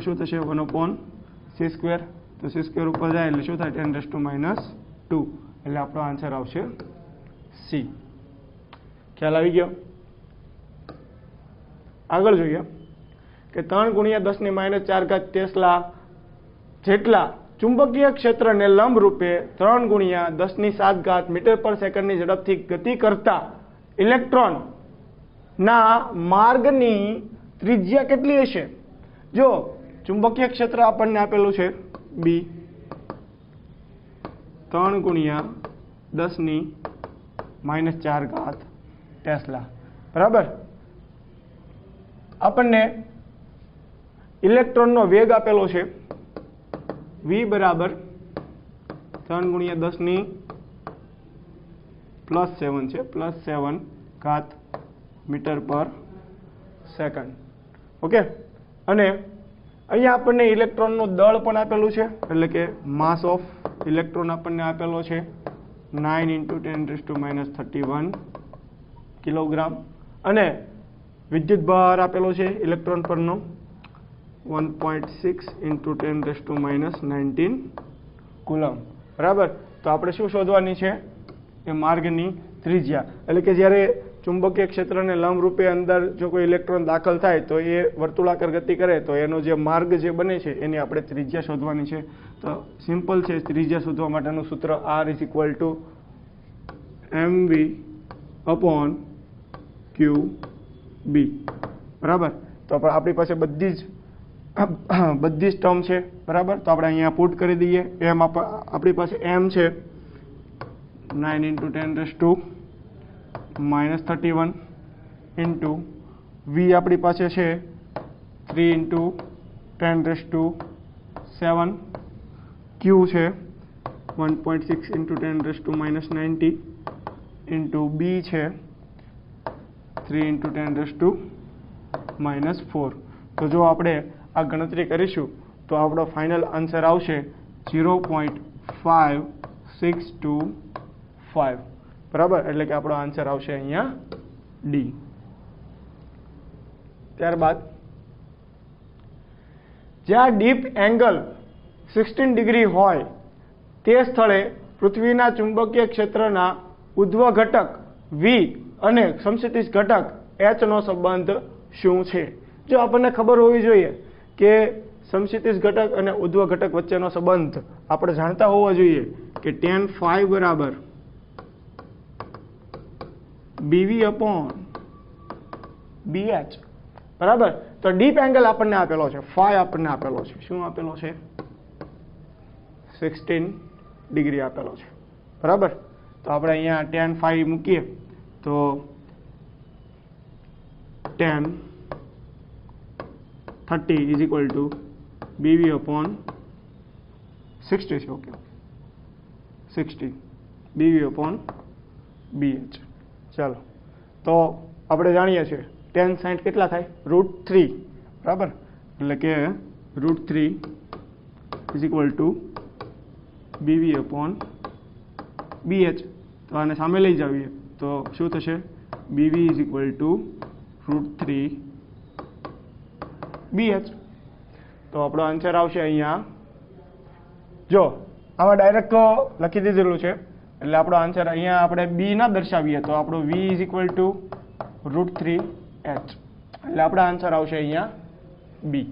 શું થશે 1/c², તો c² ઉપર જાય એટલે શું થાય 10⁻², એટલે આપણો આન્સર આવશે C. ખ્યાલ આવી ગયો? આગળ જોઈએ કે 3 × 10⁻⁴ ટેસ્લા જેટલા ચુંબકીય ક્ષેત્રને લંબ રૂપે 3 × 10⁷ મીટર/સેકન્ડ ની ઝડપથી ગતિ કરતા ઇલેક્ટ્રોન ના માર્ગની ત્રિજ્યા કેટલી હશે? જો ચુંબકીય ક્ષેત્ર આપણને આપેલું છે B, 3 × 10⁻⁴ ટેસ્લા, બરાબર. આપણને ઇલેક્ટ્રોનનો વેગ આપેલો છે v = 3 × 10⁻⁷ છે, +7 મીટર/સેકન્ડ. ઓકે. અને અહીંયા આપણને ઇલેક્ટ્રોનનું દળ પણ આપેલું છે, એટલે કે માસ ઓફ ઇલેક્ટ્રોન આપણને આપેલો છે 9 × 10⁻31 કિલોગ્રામ, અને વિદ્યુત ભાર આપેલો છે ઇલેક્ટ્રોન પરનો 1.6 × 10⁻19 કુલમ, બરાબર. તો આપણે શું શોધવાની છે, એ માર્ગની ત્રિજ્યા, એટલે કે જ્યારે ચુંબકીય ક્ષેત્રને લંબ રૂપે અંદર જો કોઈ ઇલેક્ટ્રોન દાખલ થાય તો એ વર્તુળાકાર ગતિ કરે તો એનો જે માર્ગ જે બને છે એની આપણે ત્રિજ્યા શોધવાની છે. તો સિમ્પલ છે, ત્રિજ્યા શોધવા માટેનું સૂત્ર R = mv/qb, બરાબર. તો આપણી પાસે બધી જ ટર્મ છે, બરાબર. તો આપણે અહીંયા પુટ કરી દઈએ. એમ આપણી પાસે m છે 9 × 10⁻31 ઇન્ટુ v આપણી પાસે છે 3 × 10⁻7, q છે 1.6 × 10⁻90 ઇન્ટુ b છે 3 × 10⁻4. તો જો આપણે આ ગણતરી કરીશું તો આપણો ફાઇનલ આન્સર આવશે 0.5625, બરાબર. એટલે કે આપણો આન્સર આવશે અહીંયા D. ત્યારબાદ જ્યાં ડીપ એંગલ 16 ડિગ્રી હોય તે સ્થળે પૃથ્વીના ચુંબકીય ક્ષેત્રના ઉધ્વ ઘટક V અને સમક્ષિતિજ ઘટક H નો સંબંધ શું છે? જો આપણને ખબર હોવી જોઈએ કે સમક્ષિતિજ ઘટક અને ઉધ્વ ઘટક વચ્ચેનો સંબંધ આપણે જાણતા હોવો જોઈએ કે tan phi = BV/BH, બરાબર. તો ડીપ એંગલ આપણને આપેલો છે, ફાઈ આપણને આપેલો છે, શું આપેલો છે 16 ડિગ્રી આપેલો છે, બરાબર. તો આપણે અહીંયા tan phi મૂકીએ તો tan 30 = BV/60 છે, ઓકે 60 BV/BH. ચાલો, તો આપણે જાણીએ છીએ tan 60 કેટલા થાય √3, બરાબર. એટલે કે √3 = BV/BH. તો આને સામે લઈ જાવીએ તો શું થશે BV = √3BH. તો આપણો આન્સર આવશે અહીંયા, જો આમાં ડાયરેક્ટ તો લખી દીધેલું છે એટલે આપણો આન્સર અહીંયા આપણે બી ના દર્શાવીએ તો આપણો v = √3h એટલે આપણો આન્સર આવશે અહીંયા બી.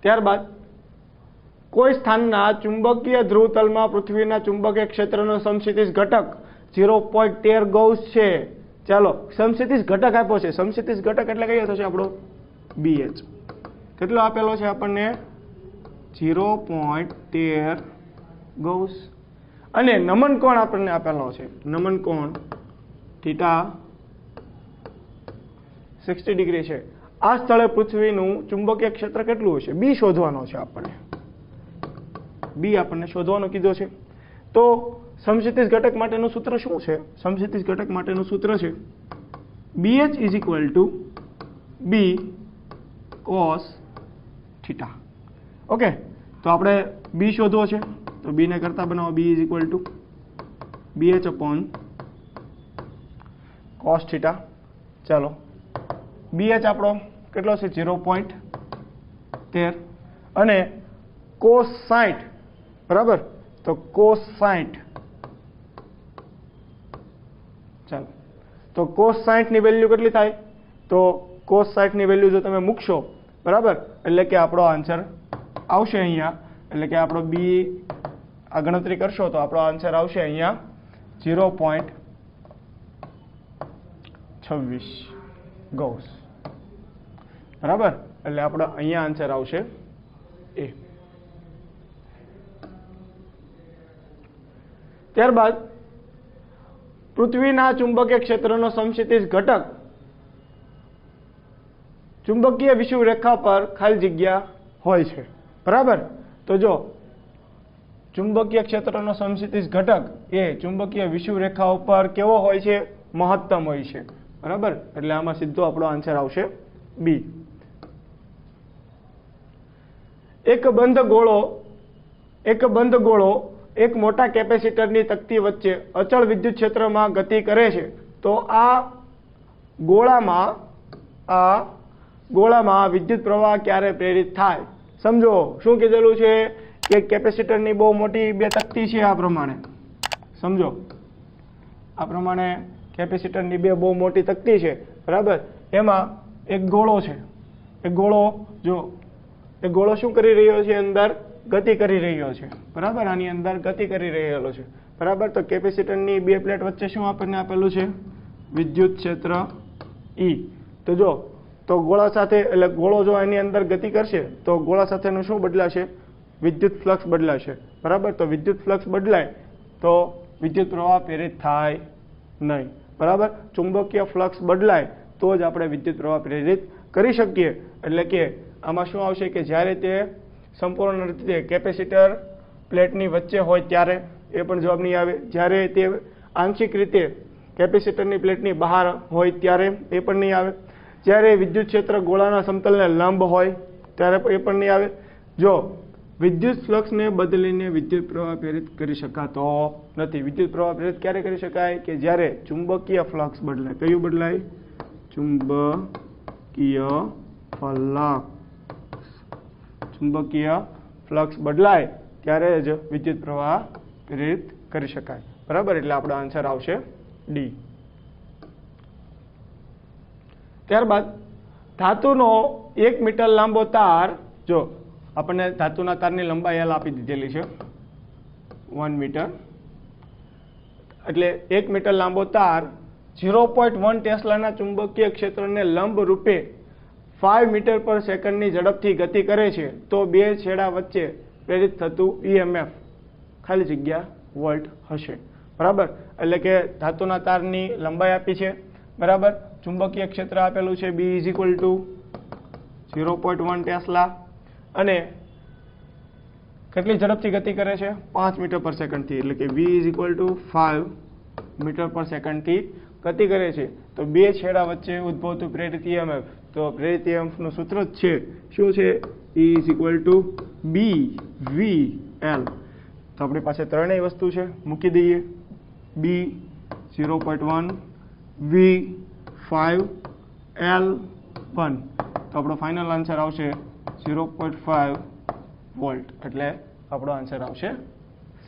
ત્યારબાદ કોઈ સ્થાનના ચુંબકીય ધ્રુવતલમાં પૃથ્વીના ચુંબકીય ક્ષેત્રનો સમસ્થિતિજ ઘટક 0.13 ગૌસ છે. ચાલો સમસ્થિતિજ ઘટક આપ્યો છે, સમસ્થિતિજ ઘટક એટલે કયો થશે આપણો BH. કેટલો આપેલો છે આપણને 0.13 ગૌસ. અને નમન કોણ આપણને આપેલો છે, નમન કોણ થીટા 60 ડિગ્રી છે. આ સ્થળે પૃથ્વીનું ચુંબકીય ક્ષેત્ર કેટલું હશે, બી શોધવાનો છે આપણને, બી આપણને શોધવાનો કીધો છે. તો સમસ્થિતિજ ઘટક માટેનું સૂત્ર શું છે, સમસ્થિતિજ ઘટક માટેનું સૂત્ર છે BH = B cos theta. Okay, તો આપણે બી શોધવો છે તો બી ને કરતા બનાવો, B = BH cos થીટા. ચાલો BH આપણો કેટલો છે 0.13 અને cos 60 બરાબર, તો cos 60, ચાલો તો cos 60 ની વેલ્યુ કેટલી થાય, તો cos 60 ની વેલ્યુ જો તમે મૂકશો બરાબર એટલે કે આપણો આન્સર આવશે અહીંયા, એટલે કે આપણો બી આ ગણતરી કરશો તો આપણો આન્સર આવશે અહીંયા 0.26 ગૌસ બરાબર, એટલે આપણો અહીંયા આન્સર આવશે એ. ત્યારબાદ પૃથ્વીના ચુંબકીય ક્ષેત્રનો સમસ્થિતિજ ઘટક ચુંબકીય વિષુવરેખા પર ખાલી જગ્યા હોય છે બરાબર. તો જો ચુંબકીય ક્ષેત્રનો સમસ્થિતિજ ઘટક એ ચુંબકીય વિષુવરેખા ઉપર કેવો હોય છે, મહત્તમ હોય છે બરાબર, એટલે આમાં સીધો આપણો આન્સર આવશે બી. એક બંધ ગોળો એક મોટા કેપેસિટરની તકતી વચ્ચે અચળ વિદ્યુત ક્ષેત્રમાં ગતિ કરે છે, તો આ ગોળામાં વિદ્યુત પ્રવાહ ક્યારે પ્રેરિત થાય. સમજો શું કીધેલું છે કે કેપેસિટરની બહુ મોટી બે તકતી છે, આ પ્રમાણે સમજો, આ પ્રમાણે કેપેસિટરની બે બહુ મોટી તકતી છે બરાબર, એમાં એક ગોળો છે, એક ગોળો શું કરી રહ્યો છે, અંદર ગતિ કરી રહ્યો છે બરાબર, આની અંદર ગતિ કરી રહેલો છે બરાબર. તો કેપેસિટરની બે પ્લેટ વચ્ચે શું આપણને આપેલું છે, વિદ્યુત ક્ષેત્ર E. તો જો તો ગોળા સાથે એટલે ગોળો જો એની અંદર ગતિ કરશે તો ગોળા સાથેનું શું બદલાશે, વિદ્યુત ફ્લક્સ બદલાશે બરાબર. તો વિદ્યુત ફ્લક્સ બદલાય તો વિદ્યુત પ્રવાહ પ્રેરિત થાય નહીં બરાબર. ચુંબકીય ફ્લક્સ બદલાય તો જ આપણે વિદ્યુત પ્રવાહ પ્રેરિત કરી શકીએ. એટલે કે આમાં શું આવશે કે જ્યારે તે સંપૂર્ણ રીતે કેપેસિટર પ્લેટની વચ્ચે હોય ત્યારે એ પણ જવાબ નહીં આવે, જ્યારે તે આંશિક રીતે કેપેસિટરની પ્લેટની બહાર હોય ત્યારે એ પણ નહીં આવે, જ્યારે વિદ્યુત ક્ષેત્ર ગોળાના સમતલને લંબ હોય ત્યારે એ પણ નહીં આવે. જો વિદ્યુત ફ્લક્સને બદલીને વિદ્યુત પ્રવાહ પ્રેરિત કરી શકાતો નથી. વિદ્યુત પ્રવાહ પ્રેરિત ક્યારે કરી શકાય કે જ્યારે ચુંબકીય ફ્લક્સ બદલાય. કયું બદલાય, ચુંબકીય ફ્લક્સ બદલાય ત્યારે જ વિદ્યુત પ્રવાહ પ્રેરિત કરી શકાય બરાબર, એટલે આપણો આન્સર આવશે ડી. ત્યારબાદ ધાતુનો 1 મીટર લાંબો તાર, જો આપણને ધાતુના તારની લંબાઈ L આપી દીધેલી છે 1 મીટર, એટલે 1 મીટર લાંબો તાર 0.1 ટેસ્લાના ચુંબકીય ક્ષેત્રને લંબ રૂપે 5 મીટર પર સેકન્ડની ઝડપથી ગતિ કરે છે, તો બે છેડા વચ્ચે પ્રેરિત થતું EMF ખાલી જગ્યા વોલ્ટ હશે બરાબર. એટલે કે ધાતુના તારની લંબાઈ આપી છે બરાબર, ચુંબકીય ક્ષેત્ર આપેલું છે B = 0.1 ટેસ્લા અને કેટલી ઝડપથી ગતિ કરે છે, 5 મીટર પર સેકન્ડથી, એટલે કે V = 5 મીટર પર સેકન્ડથી ગતિ કરે છે. તો બે છેડા વચ્ચે ઉદ્ભવતું પ્રેરિત EMF, તો પ્રેરિત EMF નું સૂત્ર જ છે શું છે, E = BVL. તો આપણી પાસે ત્રણેય વસ્તુ છે, મૂકી દઈએ. B 0.1, V 5, L 1 તો આપણો ફાઇનલ આન્સર આવશે 0.5 વોલ્ટ, એટલે આપણો આન્સર આવશે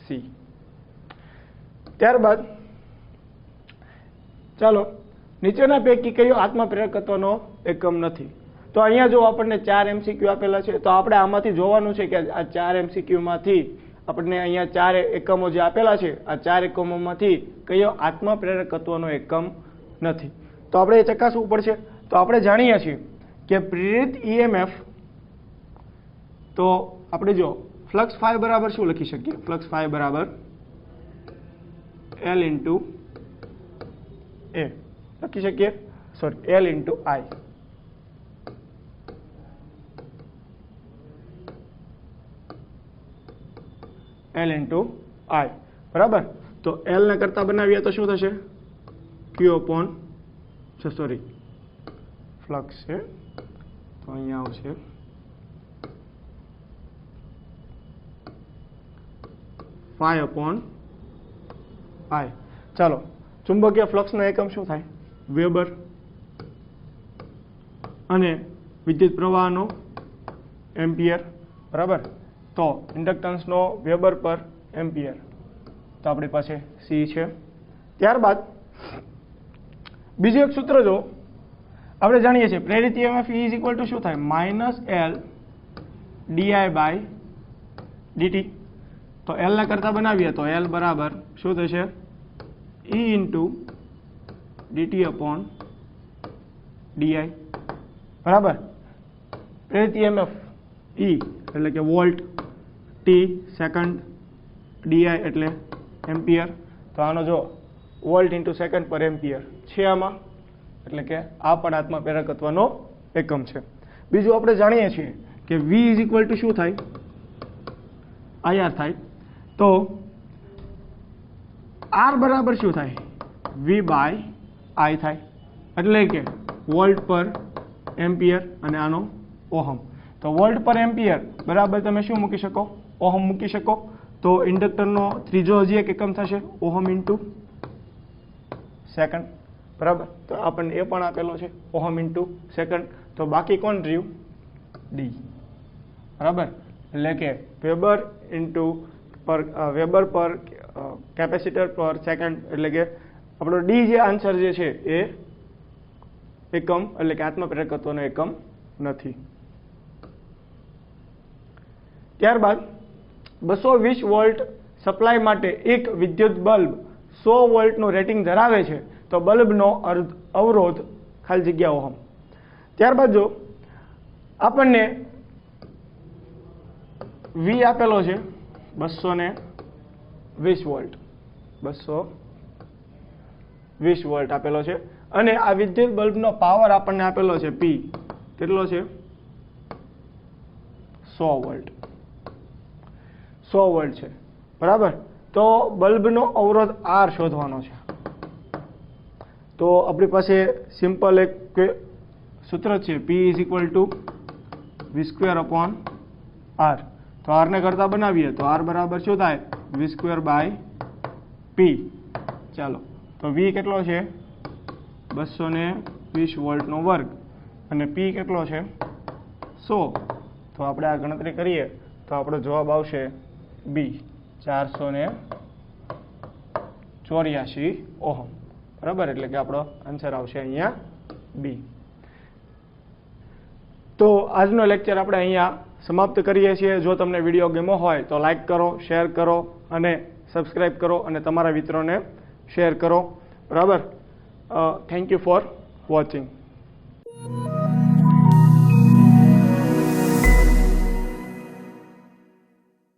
સી. ત્યારબાદ ચાલો નીચેના પૈકી કયો આત્મપ્રેરકત્વનો એકમ નથી? તો અહીંયા જો આપણને 4 MCQ આપેલા છે, તો આપણે આમાંથી જોવાનું છે કે આ 4 MCQ માંથી આપણને અહીંયા 4 એકમો જે આપેલા છે, આ 4 એકમોમાંથી કયો આત્મપ્રેરકત્વનો એકમ નથી? તો આપણે એ ચકાસવું પડશે. તો આપણે જાણીએ છીએ કે પ્રેરિત EMF, તો આપણે જો ફ્લક્સ ફાઈ બરાબર શું લખી શકીએ? ફ્લક્સ ફાઈ બરાબર L ઇન્ટુ A લખી શકીએ, sorry L into I. L into I બરાબર. તો L ને કરતા બનાવીએ તો શું થશે? Q અપોન સોરી ફ્લક્સ છે તો અહીંયા આવશે ફાઈ અપોન I. ચાલો ચુંબકીય ફ્લક્સનો એકમ શું થાય? વેબર. અને વિદ્યુત પ્રવાહનો એમ્પિયર બરાબર. તો ઇન્ડક્ટન્સનો વેબર પર એમ્પિયર, તો આપણી પાસે સી છે. ત્યારબાદ બીજું એક સૂત્ર જો આપણે જાણીએ છીએ પ્રેરિત EMF E is equal two શું થાય? -L di/dt. તો L ના કરતા બનાવીએ તો L બરાબર શું થશે? E into dt upon di બરાબર. પ્રેરિત EMF E એટલે કે વોલ્ટ, t સેકન્ડ, di એટલે એમ્પિયર. તો આનો જો વોલ્ટ ઇન્ટુ સેકન્ડ પર એમ્પિયર છે આમાં, એટલે કે આ પણ આત્મપ્રેરકત્વનો એકમ છે. બીજું આપણે જાણીએ છીએ કે V ઇઝ ઇક્વલ ટુ શું થાય? IR થાય. તો R બરાબર શું થાય? V બાય I થાય, એટલે કે વોલ્ટ પર એમ્પિયર અને આનો ઓહમ. તો વોલ્ટ પર એમ્પિયર બરાબર તમે શું મૂકી શકો? ઓહમ મૂકી શકો. તો ઇન્ડક્ટરનો ત્રીજો હજી એક એકમ થશે ઓહમ ઇન્ટુ સેકન્ડ બરાબર. તો આપણને એ પણ આપેલો છે ઓહમ ઇન્ટુ સેકન્ડ. તો બાકી કોણ રહ્યું? ડી બરાબર. એટલે કે વેબર પર કેપેસિટર પર સેકન્ડ, એટલે કે આપણો ડી જે આન્સર જે છે એ એકમ એટલે કે આત્મપ્રેરકત્વનો એકમ નથી. ત્યારબાદ 220 વોલ્ટ સપ્લાય માટે એક વિદ્યુત બલ્બ 100 વોલ્ટનું રેટિંગ ધરાવે છે, તો બલ્બનો અવરોધ ખાલી જગ્યા ઓહમ. ત્યારબાદ જો આપણને V આપેલો છે 220 વોલ્ટ, 220 વોલ્ટ આપેલો છે, અને આ વિદ્યુત બલ્બનો પાવર આપણને આપેલો છે P, કેટલો છે? 100 વોલ્ટ. 100 વોલ્ટ છે બરાબર. તો બલ્બનો અવરોધ R શોધવાનો છે. તો આપણી પાસે સિમ્પલ એક સૂત્ર છે P is equal two V² upon R. તો R ને કરતા બનાવીએ તો R બરાબર શું થાય? V² by P. ચાલો તો V કેટલો છે? 220 વોલ્ટનો વર્ગ, અને P કેટલો છે? 100. તો આપણે આ ગણતરી કરીએ તો આપણો જવાબ આવશે B, 484 ઓહમ બરાબર. એટલે કે આપણો આન્સર આવશે અહીંયા B. તો આજનો લેક્ચર આપણે અહીંયા સમાપ્ત કરીએ છીએ. જો તમને વિડીયો ગમ્યો હોય તો લાઈક કરો, શેર કરો અને સબસ્ક્રાઈબ કરો અને તમારા મિત્રોને શેર કરો બરાબર. Thank you for watching.